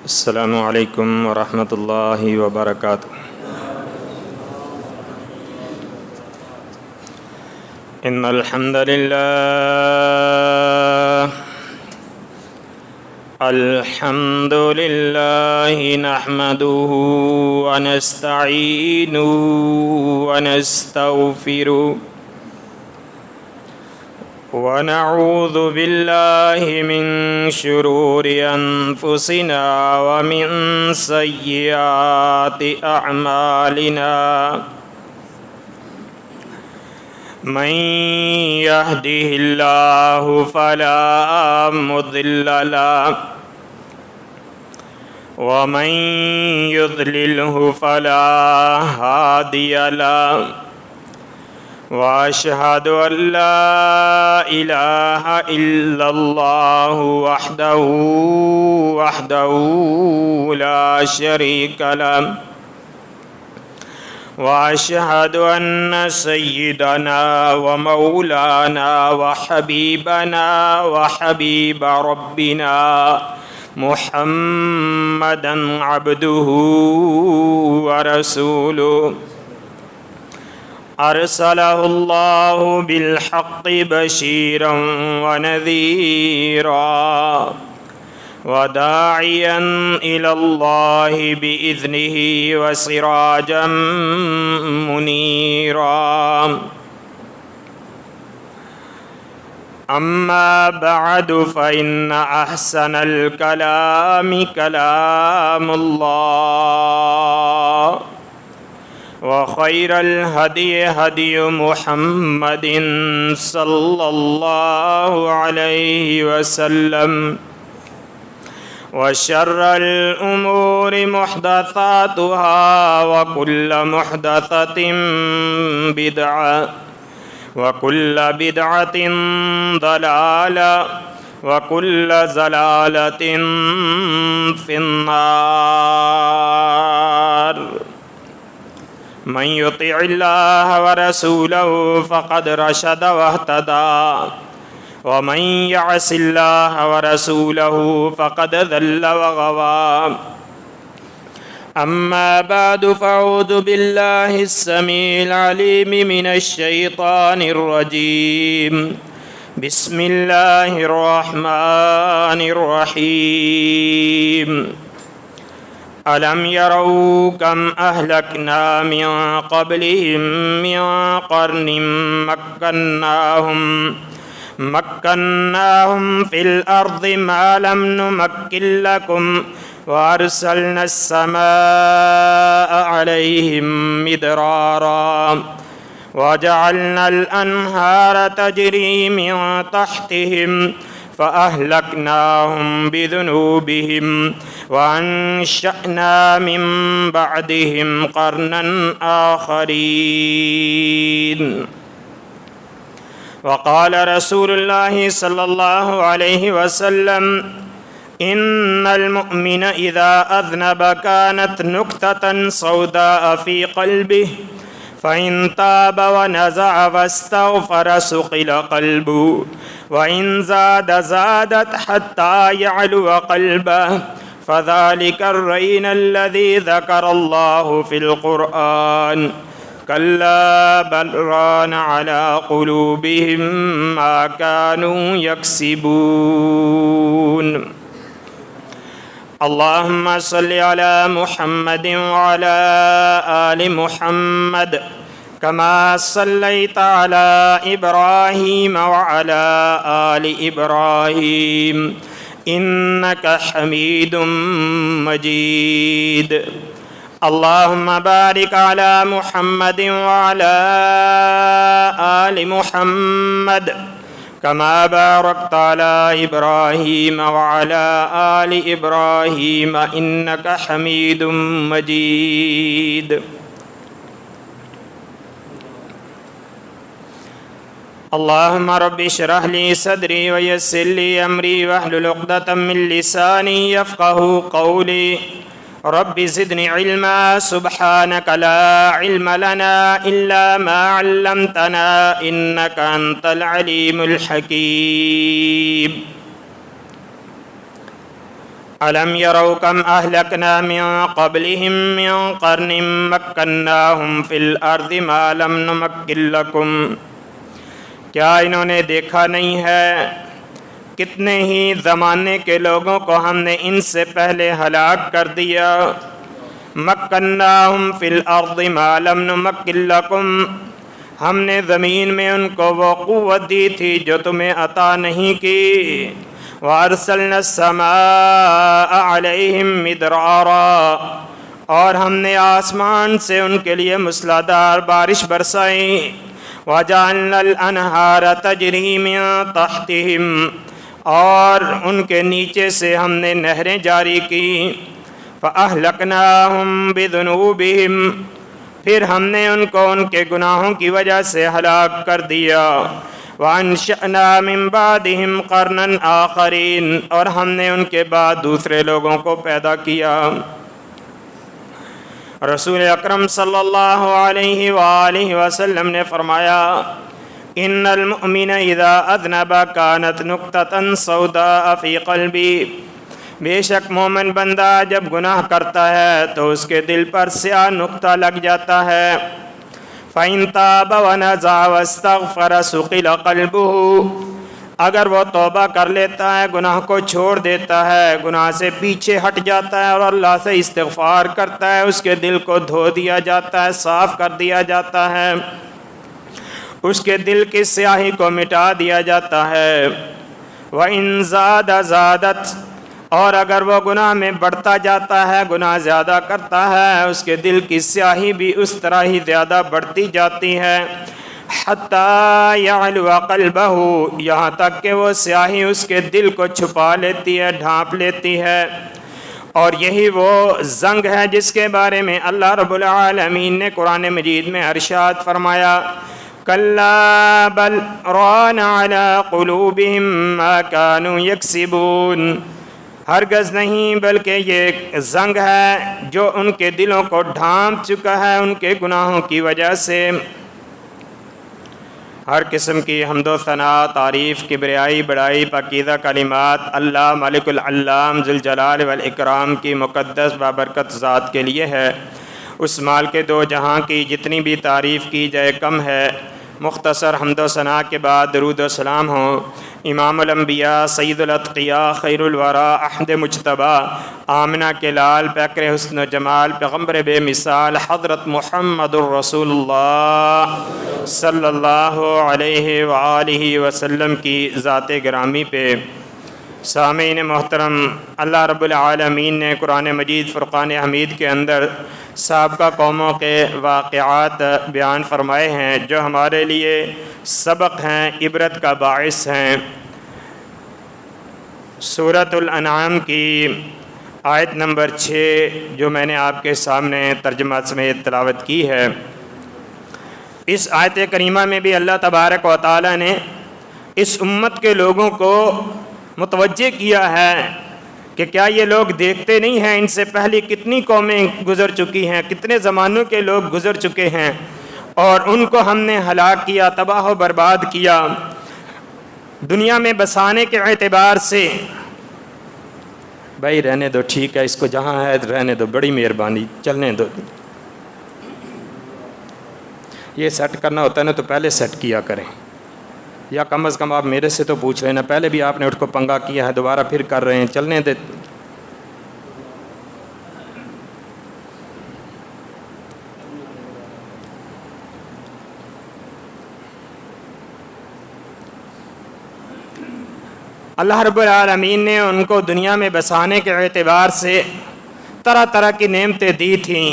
السلام علیکم ورحمۃ اللہ وبرکاتہ۔ ان الحمد للہ نحمده ونستعینه ونستغفره ونعوذ باللہ من شرور انفسنا ومن سیئات اعمالنا من يهده الله فلا مضل له ومن يضلله فلا هادي له وأشهد أن لا إله إلا الله وحده لا شريك له وأشهد أن سيدنا ومولانا وحبيبنا وحبيب ربنا محمدا عبده ورسوله أرسله الله بالحق بشيرا ونذيرا وداعيا إلى الله بإذنه وسراجا منيرا أما بعد فإن أحسن الكلام كلام الله وخير الهدي هدي محمد صلى الله عليه وسلم وشر الأمور محدثاتها وكل محدثة بدعة وكل بدعة ضلالة وكل ضلالة في النار من يطع الله ورسوله فقد رشد واهتدى ومن يعص الله ورسوله فقد ضل وغوى أما بعد فأعوذ بالله السميع العليم من الشيطان الرجيم بسم الله الرحمن الرحيم ألم يروا كم أهلكنا من قبلهم من قرن مكناهم في الأرض ما لم نمكن لكم وأرسلنا السماء عليهم مدرارا وجعلنا الأنهار تجري من تحتهم فأهلكناهم بذنوبهم وأنشأنا من بعدهم قرنا آخرين وقال رسول الله صلى الله عليه وسلم إن المؤمن إذا أذنب كانت نكتة سوداء في قلبه فإن تاب ونزع واستغفر سقل قلبه وإن زادت حتى يعلو قلبه فذلك الرين الذي ذكر الله في القرآن كلا بل ران على قلوبهم ما كانوا يكسبون اللهم صل على محمد وعلى آل محمد كما صليت على إبراهيم وعلى آل إبراهيم إنك حميد مجيد اللهم بارك على محمد وعلى آل محمد كما باركت على إبراهيم وعلى آل إبراهيم إنك حميد مجيد اللهم رب اشرح لي صدري ويسر لي أمري واحلل عقدة من لساني يفقهوا قولي رب زدني علما سبحانك لا علم لنا إلا ما علمتنا إنك أنت العليم الحكيم الم یروا کم اہلکنا من قبلہم من قرن مکناہم فی الارض ما لم نمکن لکم، کیا انہوں نے دیکھا نہیں ہے کتنے ہی زمانے کے لوگوں کو ہم نے ان سے پہلے ہلاک کر دیا۔ مکناہم فی الارض ما لم نمکن لکم، ہم نے زمین میں ان کو وہ قوت دی تھی جو تمہیں عطا نہیں کی۔ وَأَرْسَلْنَا السَّمَاءَ عَلَيْهِمْ مِدْرَارًا، اور ہم نے آسمان سے ان کے لیے موسلادھار بارش برسائی۔ وَجَعَلْنَا الْأَنْهَارَ تَجْرِي مِن تَحْتِهِمْ، اور ان کے نیچے سے ہم نے نہریں جاری کی۔ فَأَهْلَكْنَاهُمْ بِذُنُوبِهِمْ، پھر ہم نے ان کو ان کے گناہوں کی وجہ سے ہلاک کر دیا۔ وَأَنشَأْنَا مِن بَعْدِهِمْ قَرْنًا آخَرِينَ، اور ہم نے ان کے بعد دوسرے لوگوں کو پیدا کیا۔ رسول اکرم صلی اللہ علیہ وآلہ وسلم نے فرمایا، ان المؤمن اذا اذنب كانت نقطة سوداء فی قلبی، بے شک مومن بندہ جب گناہ کرتا ہے تو اس کے دل پر سیاہ نقطہ لگ جاتا ہے۔ فَإِن تَابَ وَنَزَعَ وَاسْتَغْفَرَ سُقِلَ قَلْبُهُ، اگر وہ توبہ کر لیتا ہے، گناہ کو چھوڑ دیتا ہے، گناہ سے پیچھے ہٹ جاتا ہے اور اللہ سے استغفار کرتا ہے، اس کے دل کو دھو دیا جاتا ہے، صاف کر دیا جاتا ہے، اس کے دل کی سیاہی کو مٹا دیا جاتا ہے۔ وَإِن زَادَ زَادَتْ، اور اگر وہ گناہ میں بڑھتا جاتا ہے، گناہ زیادہ کرتا ہے، اس کے دل کی سیاہی بھی اس طرح ہی زیادہ بڑھتی جاتی ہے۔ حَتَّى يَعْلُوَ قَلْبَهُ، یہاں تک کہ وہ سیاہی اس کے دل کو چھپا لیتی ہے، ڈھانپ لیتی ہے۔ اور یہی وہ زنگ ہے جس کے بارے میں اللہ رب العالمین نے قرآن مجید میں ارشاد فرمایا، كَلَّا بَلْ رَانَ عَلَىٰ قُلُوبِهِمْ مَا كَانُوا يَكْسِبُونَ، ہرگز نہیں، بلکہ یہ ایک زنگ ہے جو ان کے دلوں کو ڈھانپ چکا ہے ان کے گناہوں کی وجہ سے۔ ہر قسم کی حمد و ثناء، تعریف، کبریائی، بڑائی، پاکیزہ کلمات اللہ مالک العلام ذوالجلال والاکرام کی مقدس بابرکت ذات کے لیے ہے۔ اس مال کے دو جہاں کی جتنی بھی تعریف کی جائے کم ہے۔ مختصر حمد و ثناء کے بعد درود و سلام ہو امام الانبیاء، سید الاتقیاء، خیر الورا، احمد مجتبیٰ، آمنہ کے لال، پیکر حسن و جمال، پیغمبر بے مثال حضرت محمد الرسول اللہ صلی اللہ علیہ وآلہ وسلم کی ذات گرامی پہ۔ سامعین محترم، اللہ رب العالمین نے قرآن مجید فرقان حمید کے اندر سابقہ قوموں کے واقعات بیان فرمائے ہیں جو ہمارے لیے سبق ہیں، عبرت کا باعث ہیں۔ سورۃ الانعام کی آیت نمبر 6 جو میں نے آپ کے سامنے ترجمہ سمیت تلاوت کی ہے، اس آیت کریمہ میں بھی اللہ تبارک و تعالی نے اس امت کے لوگوں کو متوجہ کیا ہے کہ کیا یہ لوگ دیکھتے نہیں ہیں ان سے پہلے کتنی قومیں گزر چکی ہیں، کتنے زمانوں کے لوگ گزر چکے ہیں اور ان کو ہم نے ہلاک کیا، تباہ و برباد کیا۔ دنیا میں بسانے کے اعتبار سے بھائی رہنے دو، ٹھیک ہے، اس کو جہاں ہے رہنے دو، بڑی مہربانی، چلنے دو۔ یہ سیٹ کرنا ہوتا ہے نا تو پہلے سیٹ کیا کریں، یا کم از کم آپ میرے سے تو پوچھ رہے ہیں نا، پہلے بھی آپ نے اٹھ کو پنگا کیا ہے، دوبارہ پھر کر رہے ہیں، چلنے دے۔ اللہ رب العالمین نے ان کو دنیا میں بسانے کے اعتبار سے طرح طرح کی نعمتیں دی تھیں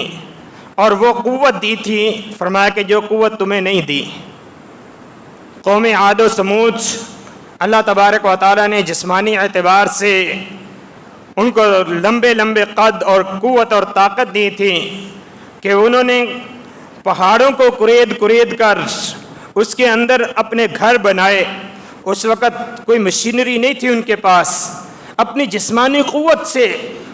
اور وہ قوت دی تھی، فرمایا کہ جو قوت تمہیں نہیں دی۔ قوم عاد و سمود اللہ تبارک و تعالیٰ نے جسمانی اعتبار سے ان کو لمبے لمبے قد اور قوت اور طاقت دی تھی کہ انہوں نے پہاڑوں کو کرید کرید کر اس کے اندر اپنے گھر بنائے۔ اس وقت کوئی مشینری نہیں تھی ان کے پاس، اپنی جسمانی قوت سے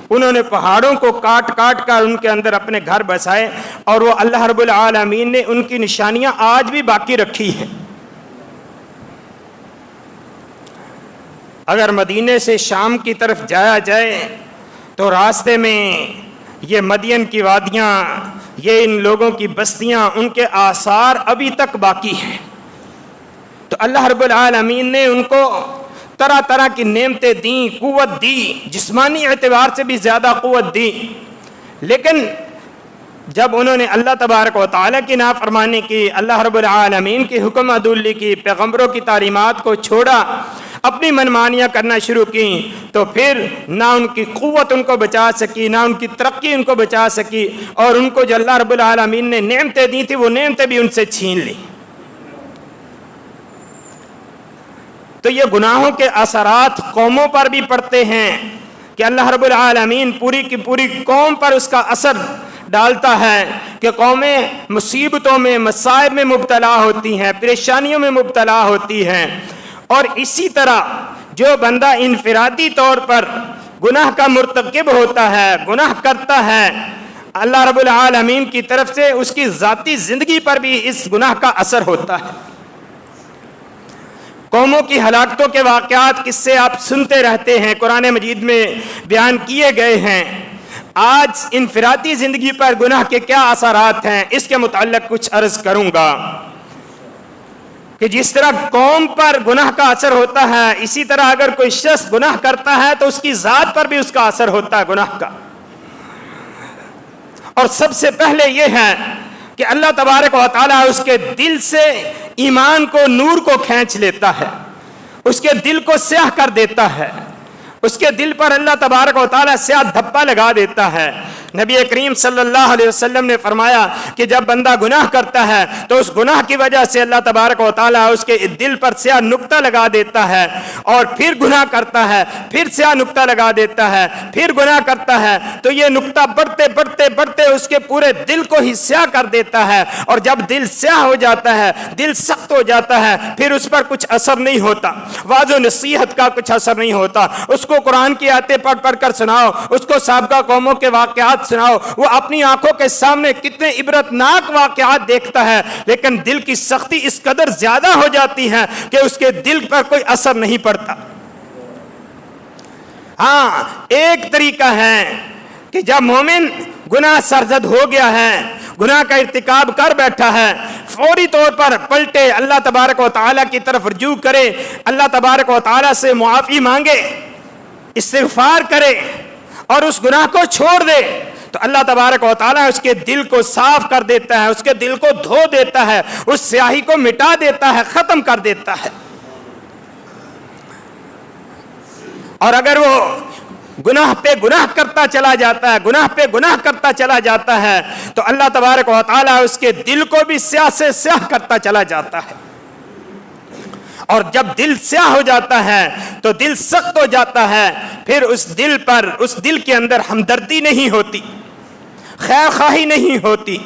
انہوں نے پہاڑوں کو کاٹ کاٹ کر ان کے اندر اپنے گھر بسائے، اور وہ اللہ رب العالمین نے ان کی نشانیاں آج بھی باقی رکھی ہیں۔ اگر مدینے سے شام کی طرف جایا جائے تو راستے میں یہ مدین کی وادیاں، یہ ان لوگوں کی بستیاں، ان کے آثار ابھی تک باقی ہیں۔ تو اللہ رب العالمین نے ان کو طرح طرح کی نعمتیں دیں، قوت دی، جسمانی اعتبار سے بھی زیادہ قوت دی، لیکن جب انہوں نے اللہ تبارک و تعالیٰ کی نافرمانی کی، اللہ رب العالمین کی حکم عدولی کی، پیغمبروں کی تعلیمات کو چھوڑا، اپنی منمانیاں کرنا شروع کی، تو پھر نہ ان کی قوت ان کو بچا سکی، نہ ان کی ترقی ان کو بچا سکی، اور ان کو جو اللہ رب العالمین نے نعمتیں دی تھی وہ نعمتیں بھی ان سے چھین لی۔ تو یہ گناہوں کے اثرات قوموں پر بھی پڑتے ہیں کہ اللہ رب العالمین پوری کی پوری قوم پر اس کا اثر ڈالتا ہے کہ قومیں مصیبتوں میں، مصائب میں مبتلا ہوتی ہیں، پریشانیوں میں مبتلا ہوتی ہیں۔ اور اسی طرح جو بندہ انفرادی طور پر گناہ کا مرتکب ہوتا ہے، گناہ کرتا ہے، اللہ رب العالمین کی طرف سے اس کی ذاتی زندگی پر بھی اس گناہ کا اثر ہوتا ہے۔ قوموں کی ہلاکتوں کے واقعات قصے آپ سنتے رہتے ہیں، قرآن مجید میں بیان کیے گئے ہیں۔ آج انفرادی زندگی پر گناہ کے کیا اثرات ہیں، اس کے متعلق کچھ عرض کروں گا کہ جس طرح قوم پر گناہ کا اثر ہوتا ہے، اسی طرح اگر کوئی شخص گناہ کرتا ہے تو اس کی ذات پر بھی اس کا اثر ہوتا ہے گناہ کا۔ اور سب سے پہلے یہ ہے کہ اللہ تبارک و تعالیٰ اس کے دل سے ایمان کو، نور کو کھینچ لیتا ہے، اس کے دل کو سیاہ کر دیتا ہے، اس کے دل پر اللہ تبارک و تعالیٰ سیاہ دھبا لگا دیتا ہے۔ نبی کریم صلی اللہ علیہ وسلم نے فرمایا کہ جب بندہ گناہ کرتا ہے تو اس گناہ کی وجہ سے اللہ تبارک و تعالیٰ اس کے دل پر سیاہ نقطہ لگا دیتا ہے، اور پھر گناہ کرتا ہے، پھر سیاہ نقطہ لگا دیتا ہے، پھر گناہ کرتا ہے، تو یہ نقطہ بڑھتے بڑھتے بڑھتے اس کے پورے دل کو ہی سیاہ کر دیتا ہے، اور جب دل سیاہ ہو جاتا ہے، دل سخت ہو جاتا ہے، پھر اس پر کچھ اثر نہیں ہوتا، واعظ و نصیحت کا کچھ اثر نہیں ہوتا۔ اس کو قرآن کی آیتیں پڑھ پڑھ کر سناؤ، اس کو سابقہ قوموں کے واقعات سناؤ، وہ اپنی آنکھوں کے سامنے کتنے عبرتناک واقعات دیکھتا ہے، لیکن دل کی سختی اس قدر زیادہ ہو جاتی ہے کہ اس کے دل پر کوئی اثر نہیں پڑتا۔ ہاں، ایک طریقہ ہے کہ جب مومن گناہ سرزد ہو گیا ہے، گناہ کا ارتکاب کر بیٹھا ہے، فوری طور پر پلٹے، اللہ تبارک و تعالیٰ کی طرف رجوع کرے، اللہ تبارک و تعالیٰ سے معافی مانگے، استغفار کرے اور اس گناہ کو چھوڑ دے، تو اللہ تبارک و تعالیٰ اس کے دل کو صاف کر دیتا ہے، اس کے دل کو دھو دیتا ہے، اس سیاہی کو مٹا دیتا ہے، ختم کر دیتا ہے۔ اور اگر وہ گناہ پہ گناہ کرتا چلا جاتا ہے، گناہ پہ گناہ کرتا چلا جاتا ہے، تو اللہ تبارک و تعالیٰ اس کے دل کو بھی سیاہ سے سیاہ کرتا چلا جاتا ہے۔ اور جب دل سیاہ ہو جاتا ہے تو دل سخت ہو جاتا ہے، پھر اس دل کے اندر ہمدردی نہیں ہوتی، خیر خواہی نہیں ہوتی۔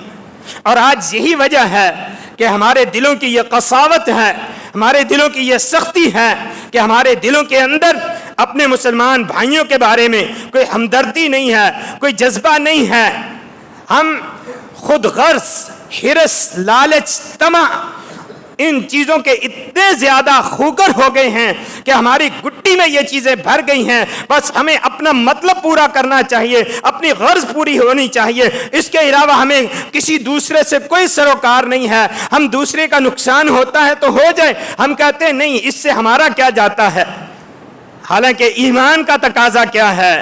اور آج یہی وجہ ہے کہ ہمارے دلوں کی یہ قساوت ہے، ہمارے دلوں کی یہ سختی ہے کہ ہمارے دلوں کے اندر اپنے مسلمان بھائیوں کے بارے میں کوئی ہمدردی نہیں ہے، کوئی جذبہ نہیں ہے۔ ہم خود غرض، حرص، لالچ، طمع، ان چیزوں کے اتنے زیادہ خوگر ہو گئے ہیں کہ ہماری گٹی میں یہ چیزیں بھر گئی ہیں، بس ہمیں اپنا مطلب پورا کرنا چاہیے، اپنی غرض پوری ہونی چاہیے، اس کے علاوہ ہمیں کسی دوسرے سے کوئی سروکار نہیں ہے۔ ہم دوسرے کا نقصان ہوتا ہے تو ہو جائے، ہم کہتے ہیں نہیں، اس سے ہمارا کیا جاتا ہے، حالانکہ ایمان کا تقاضا کیا ہے۔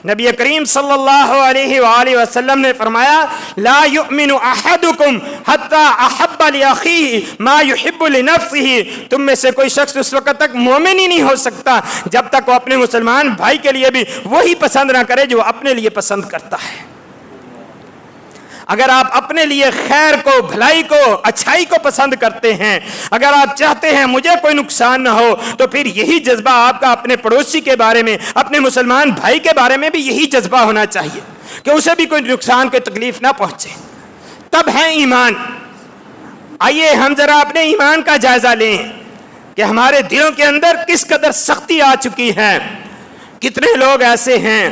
نبی کریم صلی اللہ علیہ وآلہ وسلم نے فرمایا لا یؤمن احدکم حتی احب لاخیہ ما یحب لنفسہ، تم میں سے کوئی شخص اس وقت تک مومن ہی نہیں ہو سکتا جب تک وہ اپنے مسلمان بھائی کے لیے بھی وہی پسند نہ کرے جو وہ اپنے لیے پسند کرتا ہے۔ اگر آپ اپنے لیے خیر کو، بھلائی کو، اچھائی کو پسند کرتے ہیں، اگر آپ چاہتے ہیں مجھے کوئی نقصان نہ ہو، تو پھر یہی جذبہ آپ کا اپنے پڑوسی کے بارے میں، اپنے مسلمان بھائی کے بارے میں بھی یہی جذبہ ہونا چاہیے کہ اسے بھی کوئی نقصان، کوئی تکلیف نہ پہنچے۔ تب ہے ایمان۔ آئیے ہم ذرا اپنے ایمان کا جائزہ لیں کہ ہمارے دلوں کے اندر کس قدر سختی آ چکی ہے۔ کتنے لوگ ایسے ہیں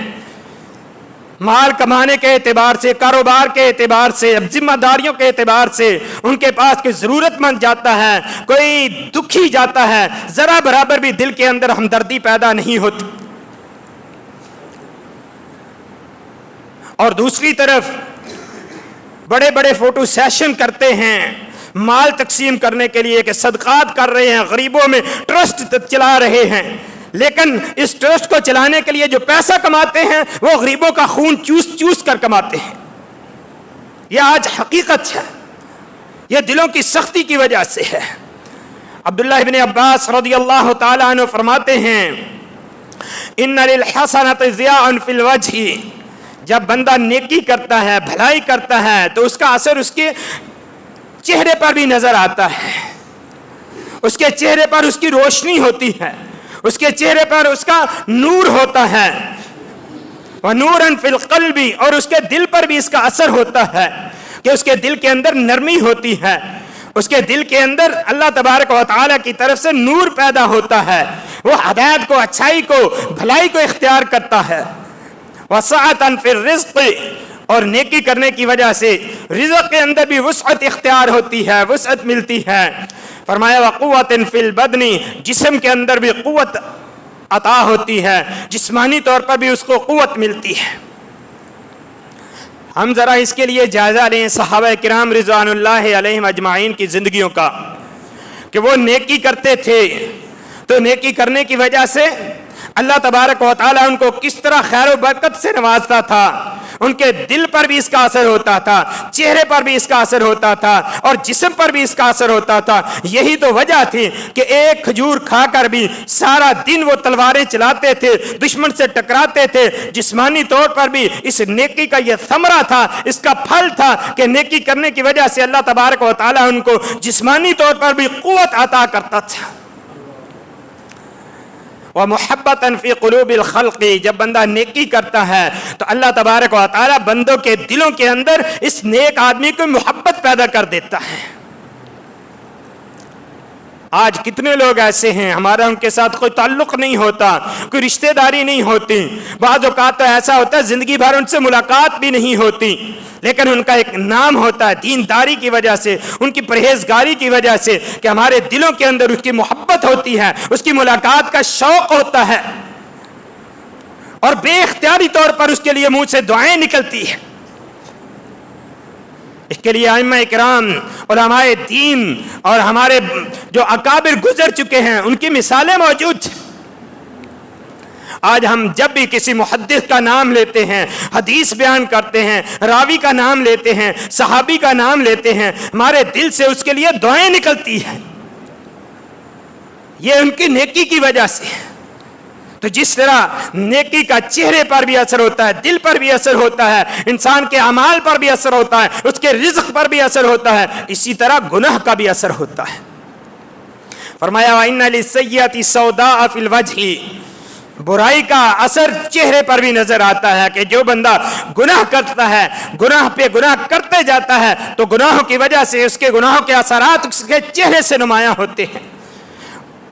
مال کمانے کے اعتبار سے، کاروبار کے اعتبار سے، اب ذمہ داریوں کے اعتبار سے ان کے پاس کوئی ضرورت مند جاتا ہے، کوئی دکھی جاتا ہے، ذرا برابر بھی دل کے اندر ہمدردی پیدا نہیں ہوتی۔ اور دوسری طرف بڑے بڑے فوٹو سیشن کرتے ہیں مال تقسیم کرنے کے لیے کہ صدقات کر رہے ہیں, غریبوں میں ٹرسٹ چلا رہے ہیں, لیکن اس ٹرسٹ کو چلانے کے لیے جو پیسہ کماتے ہیں وہ غریبوں کا خون چوس چوس کر کماتے ہیں. یہ آج حقیقت ہے, یہ دلوں کی سختی کی وجہ سے ہے. عبداللہ ابن عباس رضی اللہ تعالیٰ عنہ فرماتے ہیں ان للحسنۃ ضیاء فی الوجہ, جب بندہ نیکی کرتا ہے, بھلائی کرتا ہے, تو اس کا اثر اس کے چہرے پر بھی نظر آتا ہے. اس کے چہرے پر اس کی روشنی ہوتی ہے, اس کے چہرے پر اس کا نور ہوتا ہے. وَنُورًا فِي الْقَلْبِ, اور اس کے دل پر بھی اس کا اثر ہوتا ہے کہ اس کے دل کے اندر نرمی ہوتی ہے, اس کے دل کے اندر اللہ تبارک و تعالیٰ کی طرف سے نور پیدا ہوتا ہے, وہ ہدایت کو, اچھائی کو, بھلائی کو اختیار کرتا ہے. وَسَعَةً فِي الرِّزْقِ, اور نیکی کرنے کی وجہ سے رزق کے اندر بھی وسعت اختیار ہوتی ہے, وسعت ملتی ہے. فرمایا وَقُوَّةٍ فِي الْبَدْنِ, جسم کے اندر بھی قوت عطا ہوتی ہے, جسمانی طور پر بھی اس کو قوت ملتی ہے. ہم ذرا اس کے لیے جائزہ لیں صحابہ کرام رضوان اللہ علیہم اجمعین کی زندگیوں کا, کہ وہ نیکی کرتے تھے تو نیکی کرنے کی وجہ سے اللہ تبارک و تعالیٰ ان کو کس طرح خیر و برکت سے نوازتا تھا. ان کے دل پر بھی اس کا اثر ہوتا تھا, چہرے پر بھی اس کا اثر ہوتا تھا, اور جسم پر بھی اس کا اثر ہوتا تھا. یہی تو وجہ تھی کہ ایک کھجور کھا کر بھی سارا دن وہ تلواریں چلاتے تھے, دشمن سے ٹکراتے تھے. جسمانی طور پر بھی اس نیکی کا یہ ثمرہ تھا, اس کا پھل تھا کہ نیکی کرنے کی وجہ سے اللہ تبارک و تعالیٰ ان کو جسمانی طور پر بھی قوت عطا کرتا تھا. وَمُحَبَّةً فِي قُلُوبِ الْخَلْقِ, جب بندہ نیکی کرتا ہے تو اللہ تبارک و تعالیٰ بندوں کے دلوں کے اندر اس نیک آدمی کو محبت پیدا کر دیتا ہے. آج کتنے لوگ ایسے ہیں ہمارا ان کے ساتھ کوئی تعلق نہیں ہوتا, کوئی رشتہ داری نہیں ہوتی, بعض اوقات تو ایسا ہوتا ہے زندگی بھر ان سے ملاقات بھی نہیں ہوتی, لیکن ان کا ایک نام ہوتا ہے دینداری کی وجہ سے, ان کی پرہیزگاری کی وجہ سے, کہ ہمارے دلوں کے اندر اس کی محبت ہوتی ہے, اس کی ملاقات کا شوق ہوتا ہے, اور بے اختیاری طور پر اس کے لیے منہ سے دعائیں نکلتی ہیں. اس کے لیے ائمہ کرام, علماء دین اور ہمارے جو اکابر گزر چکے ہیں ان کی مثالیں موجود ہیں. آج ہم جب بھی کسی محدث کا نام لیتے ہیں, حدیث بیان کرتے ہیں, راوی کا نام لیتے ہیں, صحابی کا نام لیتے ہیں, ہمارے دل سے اس کے لیے دعائیں نکلتی ہیں. یہ ان کی نیکی کی وجہ سے. تو جس طرح نیکی کا چہرے پر بھی اثر ہوتا ہے, دل پر بھی اثر ہوتا ہے, انسان کے اعمال پر بھی اثر ہوتا ہے, اس کے رزق پر بھی اثر ہوتا ہے, اسی طرح گناہ کا بھی اثر ہوتا ہے. فرمایا وَإِنَّ لِلسَّيِّئَةِ السَّوْدَاءَ فِي الْوَجْهِ, برائی کا اثر چہرے پر بھی نظر آتا ہے, کہ جو بندہ گناہ کرتا ہے, گناہ پہ گناہ کرتے جاتا ہے, تو گناہوں کی وجہ سے اس کے گناہوں کے اثرات اس کے چہرے سے نمایاں ہوتے ہیں.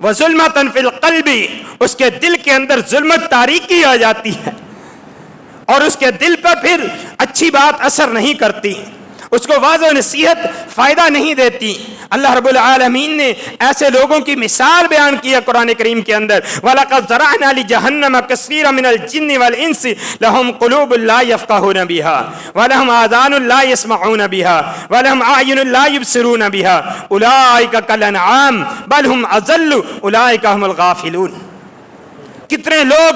وَظُلْمَةً فِي الْقَلْبِ, اس کے دل کے اندر ظلمت تاریکی آ جاتی ہے, اور اس کے دل پر پھر اچھی بات اثر نہیں کرتی, اس کو واضح نصیحت فائدہ نہیں دیتی. اللہ رب العالمین نے ایسے لوگوں کی مثال بیان کی ہے قرآن کریم کے اندر. وَلَقَدْ ذَرَعْنَا لِجَهَنَّمَ كَثِيرًا مِنَ الْجِنِّ وَالْإِنسِ لَهُمْ قُلُوبٌ لَا يَفْقَهُونَ بِهَا وَلَهُمْ آذَانٌ لَا يَسْمَعُونَ بِهَا وَلَهُمْ أَعْيُنٌ لَا يُبْصِرُونَ بِهَا أُولَٰئِكَ كَالْأَنْعَامِ بَلْ هُمْ أَضَلُّ أُولَٰئِكَ هُمُ الْغَافِلُونَ. کتنے لوگ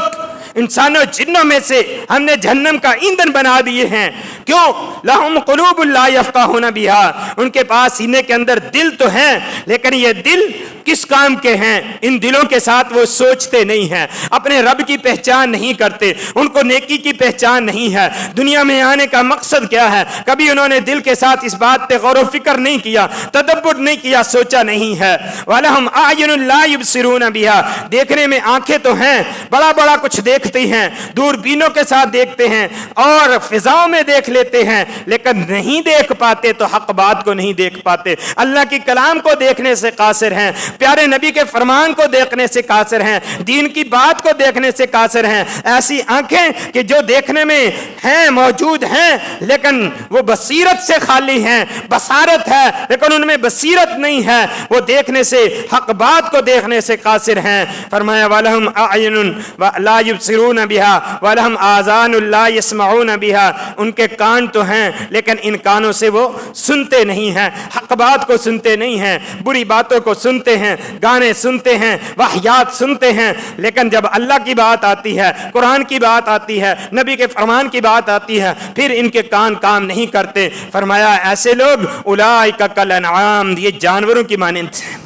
انسانوں جنوں میں سے ہم نے جہنم کا ایندھن بنا دیے ہیں. کیوں؟ لہم قلوب لا یفقہون بہا, ان کے پاس سینے کے اندر دل تو ہیں, لیکن یہ دل کس کام کے ہیں؟ ان دلوں کے ساتھ وہ سوچتے نہیں ہیں, اپنے رب کی پہچان نہیں کرتے, ان کو نیکی کی پہچان نہیں ہے, دنیا میں آنے کا مقصد کیا ہے کبھی انہوں نے دل کے ساتھ اس بات پہ غور و فکر نہیں کیا, تدبر نہیں کیا, سوچا نہیں ہے. وَلَهُمْ أَعْيُنٌ لَا يُبْصِرُونَ بِهَا, دیکھنے میں آنکھیں تو ہیں, بڑا بڑا کچھ دیکھتے ہیں, دوربینوں کے ساتھ دیکھتے ہیں اور فضاؤں میں دیکھ لیتے ہیں, لیکن نہیں دیکھ پاتے, تو حق بات کو نہیں دیکھ پاتے, اللہ کی کلام کو دیکھنے سے قاصر ہیں. پیارے نبی کے فرمان کو دیکھنے سے قاصر ہیں، دین کی بات کو دیکھنے سے قاصر ہیں، ایسی آنکھیں کہ جو دیکھنے میں ہیں، موجود ہیں، لیکن وہ بصیرت سے خالی ہیں، بصارت ہے لیکن ان میں بصیرت نہیں ہے، وہ دیکھنے سے، حق بات کو دیکھنے سے قاصر ہیں۔ فرمایا وَلَهُمْ أَعْيُنٌ لَا يُبْصِرُونَ بِهَا وَلَهُمْ آذَانٌ لَا يَسْمَعُونَ بِهَا، ان کے کان تو ہیں لیکن ان کانوں سے وہ سنتے نہیں ہیں، حق بات کو سنتے نہیں ہیں، بری باتوں کو سنتے ہیں، گانے سنتے ہیں، واہیات سنتے ہیں، لیکن جب اللہ کی بات آتی ہے، قرآن کی بات آتی ہے، نبی کے فرمان کی بات آتی ہے، پھر ان کے کان کام نہیں کرتے۔ فرمایا ایسے لوگ اولئک کالانعام، یہ جانوروں کی مانند ہیں،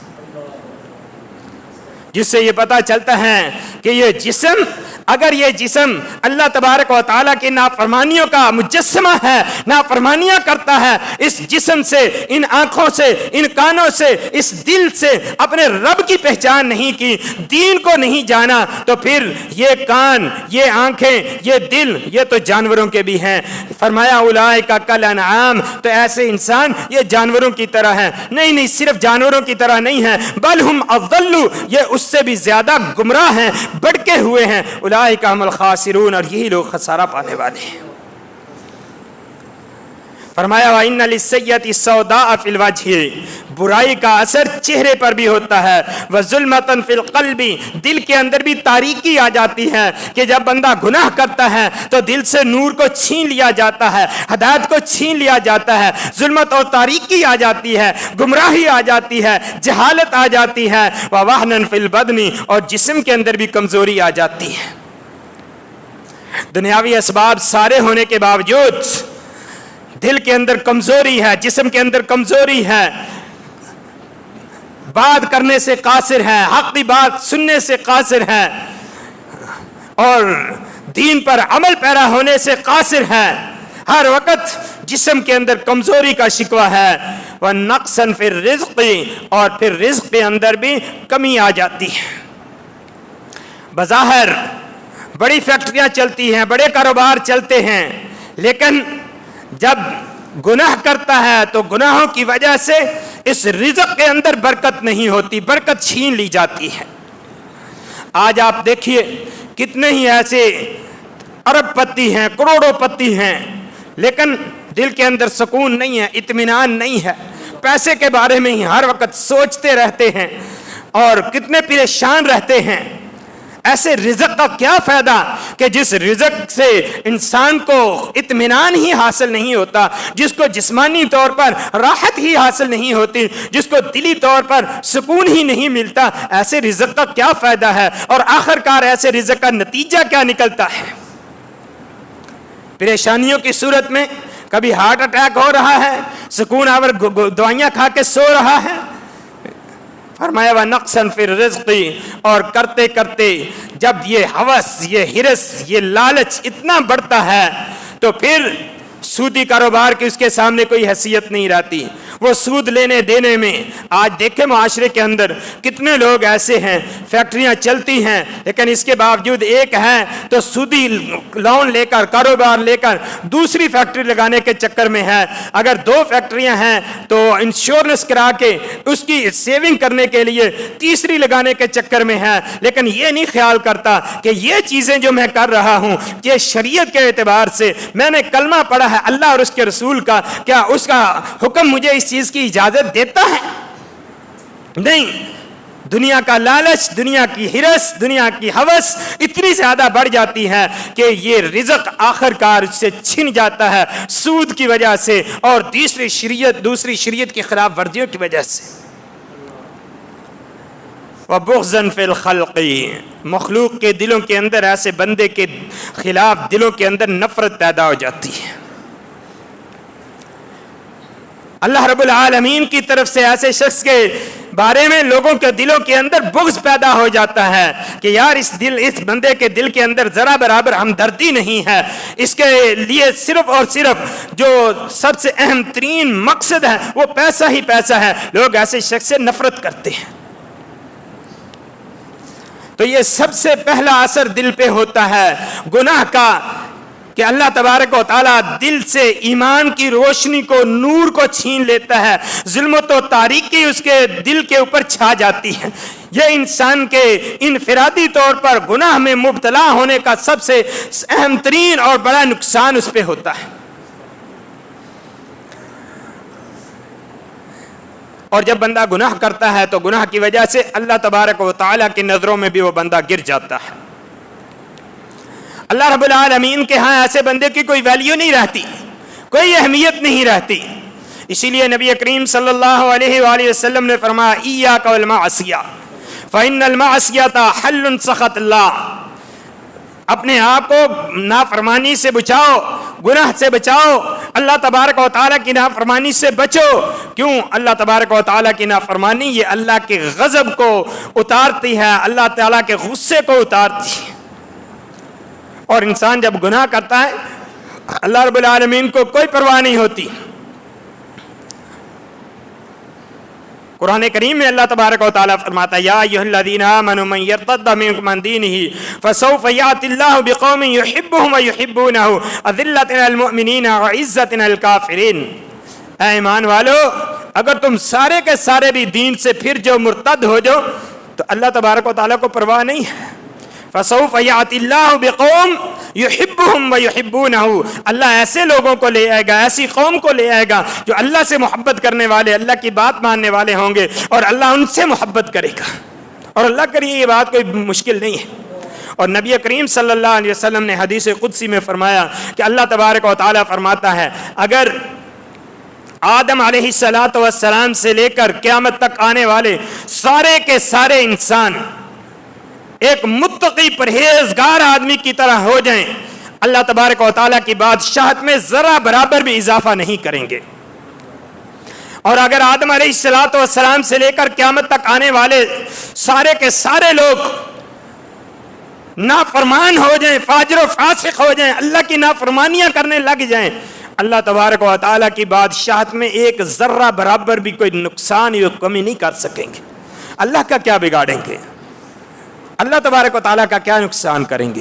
جس سے یہ پتہ چلتا ہے کہ یہ جسم، اگر یہ جسم اللہ تبارک و تعالیٰ کی نافرمانیوں کا مجسمہ ہے، نافرمانیاں کرتا ہے، اس جسم سے، ان آنکھوں سے، ان کانوں سے، اس دل سے اپنے رب کی پہچان نہیں کی، دین کو نہیں جانا، تو پھر یہ کان، یہ آنکھیں، یہ دل، یہ تو جانوروں کے بھی ہیں۔ فرمایا اولئک کالانعام، تو ایسے انسان یہ جانوروں کی طرح ہیں۔ نہیں، صرف جانوروں کی طرح نہیں ہیں، بل ہم اضل، یہ اس سے بھی زیادہ گمراہ ہیں، بڑکے ہوئے ہیں۔ اولئک هم الخاسرون، اور یہی لوگ خسارہ پانے والے ہیں۔ فرمایا وَإِنَّ لِلسَّيِّئَةِ السَّوْدَاءَ فِي الْوَجْهِ، برائی کا اثر چہرے پر بھی ہوتا ہے، وَظُلْمَةً فِي الْقَلْبِ، دل کے اندر بھی تاریکی آ جاتی ہے کہ جب بندہ گناہ کرتا ہے تو دل سے نور کو چھین لیا جاتا ہے، ہدایت کو چھین لیا جاتا ہے، ظلمت اور تاریکی آ جاتی ہے، گمراہی آ جاتی ہے، جہالت آ جاتی ہے، وَوَهْنًا فِي الْبَدْنِ، اور جسم کے اندر بھی کمزوری آ جاتی ہے۔ دنیاوی اسباب سارے ہونے کے باوجود دل کے اندر کمزوری ہے، جسم کے اندر کمزوری ہے، بات کرنے سے قاصر ہے، حق کی بات سننے سے قاصر ہے، اور دین پر عمل پیرا ہونے سے قاصر ہے، ہر وقت جسم کے اندر کمزوری کا شکوہ ہے۔ وَنَقْصًا فِي الرِّزْقِ، اور پھر رزق کے اندر بھی کمی آ جاتی ہے۔ بظاہر بڑی فیکٹریاں چلتی ہیں، بڑے کاروبار چلتے ہیں، لیکن جب گناہ کرتا ہے تو گناہوں کی وجہ سے اس رزق کے اندر برکت نہیں ہوتی، برکت چھین لی جاتی ہے۔ آج آپ دیکھیے کتنے ہی ایسے ارب پتی ہیں، کروڑوں پتی ہیں، لیکن دل کے اندر سکون نہیں ہے، اطمینان نہیں ہے، پیسے کے بارے میں ہی ہر وقت سوچتے رہتے ہیں اور کتنے پریشان رہتے ہیں۔ ایسے رزق کا کیا فائدہ کہ جس رزق سے انسان کو اطمینان ہی حاصل نہیں ہوتا، جس کو جسمانی طور پر راحت ہی حاصل نہیں ہوتی، جس کو دلی طور پر سکون ہی نہیں ملتا، ایسے رزق کا کیا فائدہ ہے؟ اور آخر کار ایسے رزق کا نتیجہ کیا نکلتا ہے؟ پریشانیوں کی صورت میں کبھی ہارٹ اٹیک ہو رہا ہے، سکون آور دوائیاں کھا کے سو رہا ہے۔ فرمایا وَنَقْصًا فِي الرِّزْقِ، اور کرتے کرتے جب یہ ہوس، یہ ہرس، یہ لالچ اتنا بڑھتا ہے تو پھر سودی کاروبار کی اس کے سامنے کوئی حیثیت نہیں رہتی۔ وہ سود لینے دینے میں، آج دیکھیں معاشرے کے اندر کتنے لوگ ایسے ہیں، فیکٹریاں چلتی ہیں لیکن اس کے باوجود ایک ہے تو سودی لون لے کر، کاروبار لے کر دوسری فیکٹری لگانے کے چکر میں ہے، اگر 2 فیکٹریاں ہیں تو انشورنس کرا کے اس کی سیونگ کرنے کے لیے تیسری لگانے کے چکر میں ہے، لیکن یہ نہیں خیال کرتا کہ یہ چیزیں جو میں کر رہا ہوں یہ شریعت کے اعتبار سے، میں نے کلمہ پڑھا ہے اللہ اور اس کے رسول کا، کیا اس کا حکم مجھے اس چیز کی اجازت دیتا ہے؟ نہیں۔ دنیا کا لالچ، دنیا کی ہرس، دنیا کی ہوس اتنی زیادہ بڑھ جاتی ہے کہ یہ رزق آخر کار سے چھن جاتا ہے سود کی وجہ سے اور دوسری شریعت کی خلاف ورزیوں کی وجہ سے۔ وَبُغْضًا فِي الْخَلْقِ، مخلوق کے دلوں کے اندر ایسے بندے کے خلاف دلوں کے اندر نفرت پیدا ہو جاتی ہے۔ اللہ رب العالمین کی طرف سے ایسے شخص کے بارے میں لوگوں کے دلوں کے اندر بغض پیدا ہو جاتا ہے کہ یار اس بندے کے دل کے اندر ذرا برابر ہمدردی نہیں ہے، اس کے لیے صرف اور صرف جو سب سے اہم ترین مقصد ہے وہ پیسہ ہی پیسہ ہے، لوگ ایسے شخص سے نفرت کرتے ہیں۔ تو یہ سب سے پہلا اثر دل پہ ہوتا ہے گناہ کا، کہ اللہ تبارک و تعالیٰ دل سے ایمان کی روشنی کو، نور کو چھین لیتا ہے، ظلمت و تاریکی اس کے دل کے اوپر چھا جاتی ہے۔ یہ انسان کے انفرادی طور پر گناہ میں مبتلا ہونے کا سب سے اہم ترین اور بڑا نقصان اس پہ ہوتا ہے۔ اور جب بندہ گناہ کرتا ہے تو گناہ کی وجہ سے اللہ تبارک و تعالیٰ کی نظروں میں بھی وہ بندہ گر جاتا ہے۔ اللہ رب العالمین کے ہاں ایسے بندے کی کوئی ویلیو نہیں رہتی، کوئی اہمیت نہیں رہتی۔ اسی لیے نبی کریم صلی اللہ علیہ وآلہ وسلم نے فرمایا ایاک والمعصیہ فإن المعصیۃ حل سخط اللہ، اپنے آپ کو نافرمانی سے بچاؤ، گناہ سے بچاؤ، اللہ تبارک و تعالیٰ کی نافرمانی سے بچو۔ کیوں؟ اللہ تبارک و تعالیٰ کی نافرمانی یہ اللہ کے غضب کو اتارتی ہے، اللہ تعالیٰ کے غصے کو اتارتی ہے۔ اور انسان جب گناہ کرتا ہے اللہ رب العالمین کو کوئی پرواہ نہیں ہوتی۔ قرآن کریم میں اللہ تبارک و تعالیٰ فرماتا ہے یا ایھا الذین آمنوا من یرتد منکم عن دینہ فسوف یأتی اللہ بقوم یحبهم ویحبونہ اذلۃ علی المؤمنین وعزۃ علی الکافرین۔ اے ایمان والو، اگر تم سارے کے سارے بھی دین سے پھر جو مرتد ہو جاؤ تو اللہ تبارک و تعالیٰ کو پرواہ نہیں ہے۔ فسوف یأتی اللہ بقوم یحبهم ویحبونہ، اللہ ایسے لوگوں کو لے آئے گا، ایسی قوم کو لے آئے گا جو اللہ سے محبت کرنے والے، اللہ کی بات ماننے والے ہوں گے، اور اللہ ان سے محبت کرے گا۔ اور اللہ کے لیے یہ بات کوئی مشکل نہیں ہے۔ اور نبی کریم صلی اللہ علیہ وسلم نے حدیث قدسی میں فرمایا کہ اللہ تبارک و تعالیٰ فرماتا ہے اگر آدم علیہ السلام سے لے کر قیامت تک آنے والے سارے کے سارے انسان ایک متقی پرہیزگار آدمی کی طرح ہو جائیں، اللہ تبارک و تعالیٰ کی بادشاہت میں ذرا برابر بھی اضافہ نہیں کریں گے۔ اور اگر آدم علیہ السلام سے لے کر قیامت تک آنے والے سارے کے سارے لوگ نافرمان ہو جائیں، فاجر و فاسق ہو جائیں، اللہ کی نافرمانیاں کرنے لگ جائیں، اللہ تبارک و تعالیٰ کی بادشاہت میں ایک ذرہ برابر بھی کوئی نقصان یا کمی نہیں کر سکیں گے۔ اللہ کا کیا بگاڑیں گے؟ اللہ تبارک و تعالیٰ کا کیا نقصان کریں گے؟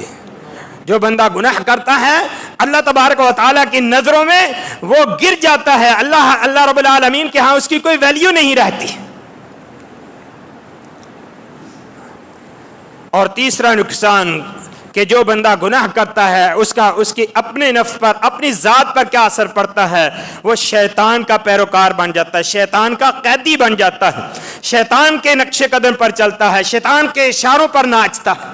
جو بندہ گناہ کرتا ہے اللہ تبارک و تعالیٰ کی نظروں میں وہ گر جاتا ہے، اللہ رب العالمین کے ہاں اس کی کوئی ویلیو نہیں رہتی۔ اور تیسرا نقصان کہ جو بندہ گناہ کرتا ہے اس کی اپنے نفس پر، اپنی ذات پر کیا اثر پڑتا ہے؟ وہ شیطان کا پیروکار بن جاتا ہے، شیطان کا قیدی بن جاتا ہے، شیطان کے نقش قدم پر چلتا ہے، شیطان کے اشاروں پر ناچتا ہے۔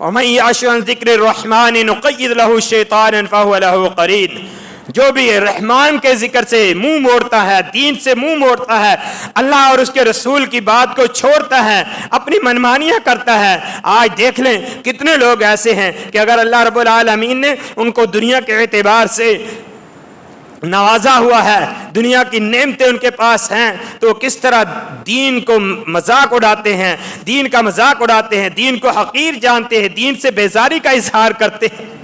وَمَن يَعْشُ عَن ذِكْرِ الرَّحْمَٰنِ نُقَيِّضْ لَهُ شَيْطَانًا فَهُوَ لَهُ قَرِينٌ۔ جو بھی رحمان کے ذکر سے منہ موڑتا ہے، دین سے منہ موڑتا ہے، اللہ اور اس کے رسول کی بات کو چھوڑتا ہے، اپنی منمانیاں کرتا ہے۔ آج دیکھ لیں کتنے لوگ ایسے ہیں کہ اگر اللہ رب العالمین نے ان کو دنیا کے اعتبار سے نوازا ہوا ہے، دنیا کی نعمتیں ان کے پاس ہیں، تو کس طرح دین کو مذاق اڑاتے ہیں، دین کا مذاق اڑاتے ہیں، دین کو حقیر جانتے ہیں، دین سے بیزاری کا اظہار کرتے ہیں۔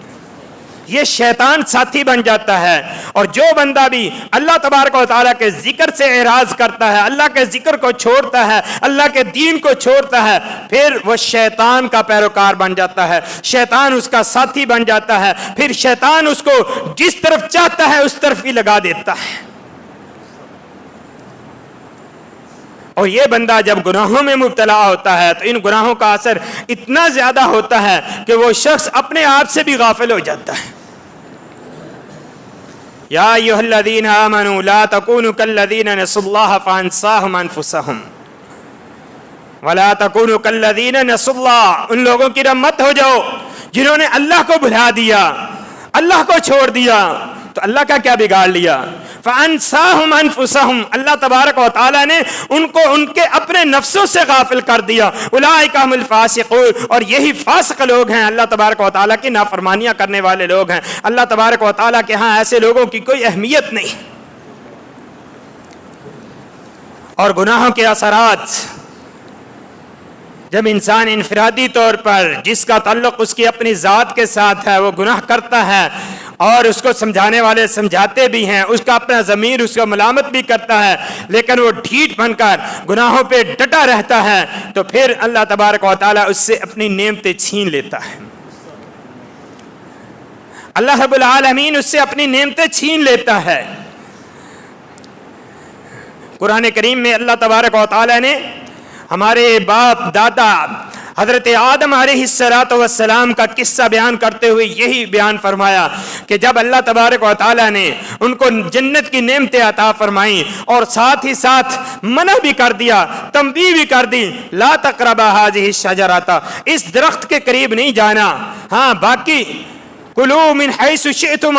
یہ شیطان ساتھی بن جاتا ہے۔ اور جو بندہ بھی اللہ تبارک و تعالیٰ کے ذکر سے اعراض کرتا ہے، اللہ کے ذکر کو چھوڑتا ہے، اللہ کے دین کو چھوڑتا ہے، پھر وہ شیطان کا پیروکار بن جاتا ہے، شیطان اس کا ساتھی بن جاتا ہے، پھر شیطان اس کو جس طرف چاہتا ہے اس طرف ہی لگا دیتا ہے۔ اور یہ بندہ جب گناہوں میں مبتلا ہوتا ہے تو ان گناہوں کا اثر اتنا زیادہ ہوتا ہے کہ وہ شخص اپنے آپ سے بھی غافل ہو جاتا ہے۔ یا ایھا الذین آمنوا لا تکونوا کالذین نسوا اللہ فانساہم انفسہم ولا تکونوا کالذین نسوا اللہ۔ ان لوگوں کی طرح مت ہو جاؤ جنہوں نے اللہ کو بھلا دیا، اللہ کو چھوڑ دیا، تو اللہ کا کیا بگاڑ لیا؟ فانساہم انفسہم، اللہ تبارک و تعالیٰ نے ان کو ان کے اپنے نفسوں سے غافل کر دیا۔ اولئک هم الفاسقون، اور یہی فاسق لوگ ہیں، اللہ تبارک و تعالیٰ کی نافرمانیاں کرنے والے لوگ ہیں۔ اللہ تبارک و تعالیٰ کے ہاں ایسے لوگوں کی کوئی اہمیت نہیں۔ اور گناہوں کے اثرات، جب انسان انفرادی طور پر جس کا تعلق اس کی اپنی ذات کے ساتھ ہے وہ گناہ کرتا ہے اور اس کو سمجھانے والے سمجھاتے بھی ہیں، اس کا اپنا ضمیر اس کو ملامت بھی کرتا ہے، لیکن وہ ڈھیٹ بن کر گناہوں پہ ڈٹا رہتا ہے، تو پھر اللہ تبارک و تعالیٰ اس سے اپنی نعمتیں چھین لیتا ہے۔ اللہ رب العالمین اس سے اپنی نعمتیں چھین لیتا ہے۔ قرآن کریم میں اللہ تبارک و تعالی نے ہمارے باپ دادا حضرت آدم علیہ السلام کا قصہ بیان کرتے ہوئے یہی بیان فرمایا کہ جب اللہ تبارک و تعالی نے ان کو جنت کی نعمتیں عطا فرمائیں اور ساتھ ہی ساتھ منع بھی کر دیا، تنبیہ بھی کر دی، لا تقربا هذه الشجرۃ، اس درخت کے قریب نہیں جانا، ہاں باقی کلو من حیث شئتم،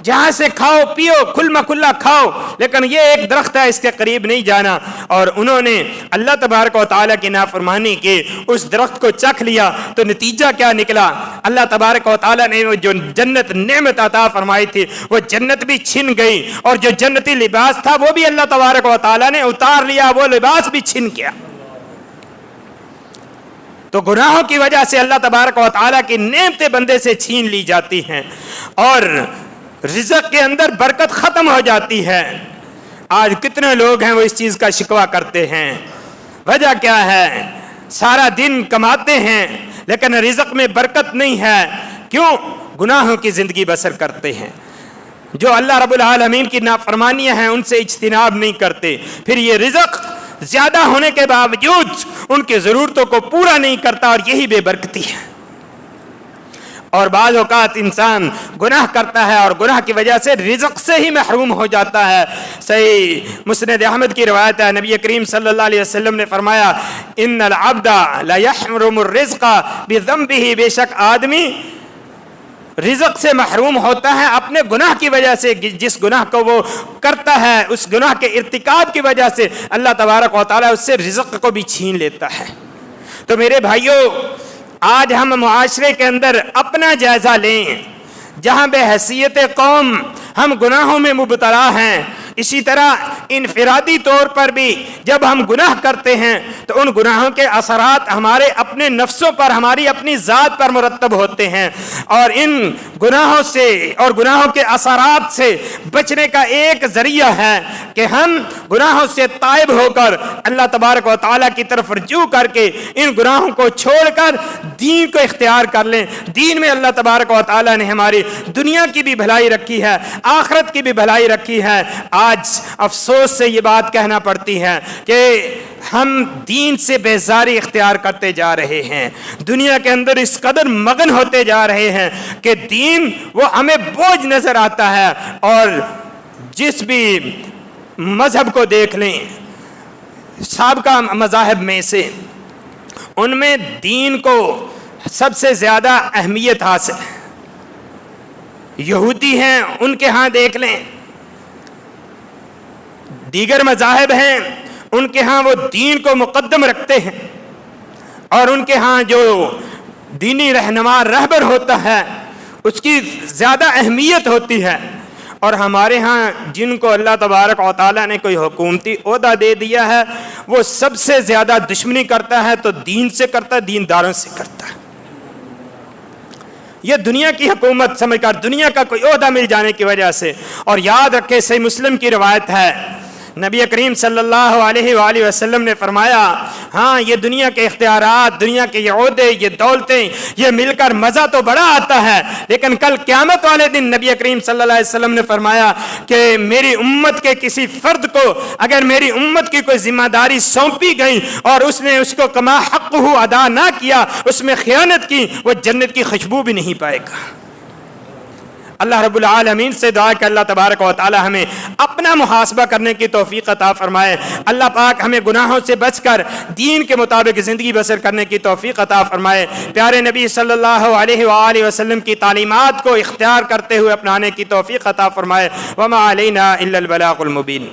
جہاں سے کھاؤ پیو کھلا کھلا کھاؤ، لیکن یہ ایک درخت ہے اس کے قریب نہیں جانا۔ اور انہوں نے اللہ تبارک و تعالیٰ کی نافرمانی کی، اس درخت کو چکھ لیا تو نتیجہ کیا نکلا؟ اللہ تبارک و تعالیٰ نے وہ جو جنت نعمت عطا فرمائی تھی وہ جنت بھی چھن گئی، اور جو جنتی لباس تھا وہ بھی اللہ تبارک و تعالیٰ نے اتار لیا، وہ لباس بھی چھن گیا۔ تو گناہوں کی وجہ سے اللہ تبارک و تعالیٰ کی نعمتیں بندے سے چھین لی جاتی ہیں اور رزق کے اندر برکت ختم ہو جاتی ہے۔ آج کتنے لوگ ہیں وہ اس چیز کا شکوہ کرتے ہیں، وجہ کیا ہے؟ سارا دن کماتے ہیں لیکن رزق میں برکت نہیں ہے، کیوں؟ گناہوں کی زندگی بسر کرتے ہیں، جو اللہ رب العالمین کی نافرمانیاں ہیں ان سے اجتناب نہیں کرتے، پھر یہ رزق زیادہ ہونے کے باوجود ان کی ضرورتوں کو پورا نہیں کرتا، اور یہی بے برکتی ہے۔ اور بعض اوقات انسان گناہ کرتا ہے اور گناہ کی وجہ سے رزق سے ہی محروم ہو جاتا ہے۔ صحیح مسند احمد کی روایت ہے، نبی کریم صلی اللہ علیہ وسلم نے فرمایا ان العبد لا يحرم الرزق بذنبه، بے شک آدمی رزق سے محروم ہوتا ہے اپنے گناہ کی وجہ سے، جس گناہ کو وہ کرتا ہے اس گناہ کے ارتکاب کی وجہ سے اللہ تبارک و تعالیٰ اس سے رزق کو بھی چھین لیتا ہے۔ تو میرے بھائیوں، آج ہم معاشرے کے اندر اپنا جائزہ لیں، جہاں بے حیثیت قوم ہم گناہوں میں مبتلا ہیں، اسی طرح انفرادی طور پر بھی جب ہم گناہ کرتے ہیں تو ان گناہوں کے اثرات ہمارے اپنے نفسوں پر، ہماری اپنی ذات پر مرتب ہوتے ہیں، اور ان گناہوں سے اور گناہوں کے اثرات سے بچنے کا ایک ذریعہ ہے کہ ہم گناہوں سے تائب ہو کر اللہ تبارک و تعالیٰ کی طرف رجوع کر کے ان گناہوں کو چھوڑ کر دین کو اختیار کر لیں۔ دین میں اللہ تبارک و تعالیٰ نے ہماری دنیا کی بھی بھلائی رکھی ہے، آخرت کی بھی بھلائی رکھی ہے۔ آج افسوس سے یہ بات کہنا پڑتی ہے کہ ہم دین سے بیزاری اختیار کرتے جا رہے ہیں، دنیا کے اندر اس قدر مگن ہوتے جا رہے ہیں کہ دین وہ ہمیں بوجھ نظر آتا ہے۔ اور جس بھی مذہب کو دیکھ لیں، سابقہ مذاہب میں سے ان میں دین کو سب سے زیادہ اہمیت حاصل ہے۔ یہودی ہیں ان کے ہاں دیکھ لیں، دیگر مذاہب ہیں ان کے ہاں وہ دین کو مقدم رکھتے ہیں، اور ان کے ہاں جو دینی رہنما رہبر ہوتا ہے اس کی زیادہ اہمیت ہوتی ہے۔ اور ہمارے ہاں جن کو اللہ تبارک و تعالیٰ نے کوئی حکومتی عہدہ دے دیا ہے وہ سب سے زیادہ دشمنی کرتا ہے تو دین سے کرتا ہے، دینداروں سے کرتا ہے۔ یہ دنیا کی حکومت سمجھ کر، دنیا کا کوئی عہدہ مل جانے کی وجہ سے۔ اور یاد رکھے صحیح مسلم کی روایت ہے، نبی کریم صلی اللہ علیہ وآلہ وسلم نے فرمایا ہاں یہ دنیا کے اختیارات، دنیا کے یہ عہدے، یہ دولتیں، یہ مل کر مزہ تو بڑا آتا ہے، لیکن کل قیامت والے دن نبی کریم صلی اللہ علیہ وسلم نے فرمایا کہ میری امت کے کسی فرد کو اگر میری امت کی کوئی ذمہ داری سونپی گئی اور اس نے اس کو کما حقہ ادا نہ کیا، اس میں خیانت کی، وہ جنت کی خوشبو بھی نہیں پائے گا۔ اللہ رب العالمین سے دعا کہ اللہ تبارک و تعالی ہمیں اپنا محاسبہ کرنے کی توفیق عطا فرمائے۔ اللہ پاک ہمیں گناہوں سے بچ کر دین کے مطابق زندگی بسر کرنے کی توفیق عطا فرمائے۔ پیارے نبی صلی اللہ علیہ وآلہ وسلم کی تعلیمات کو اختیار کرتے ہوئے اپنانے کی توفیق عطا فرمائے۔ وما علینا الا البلاغ المبین۔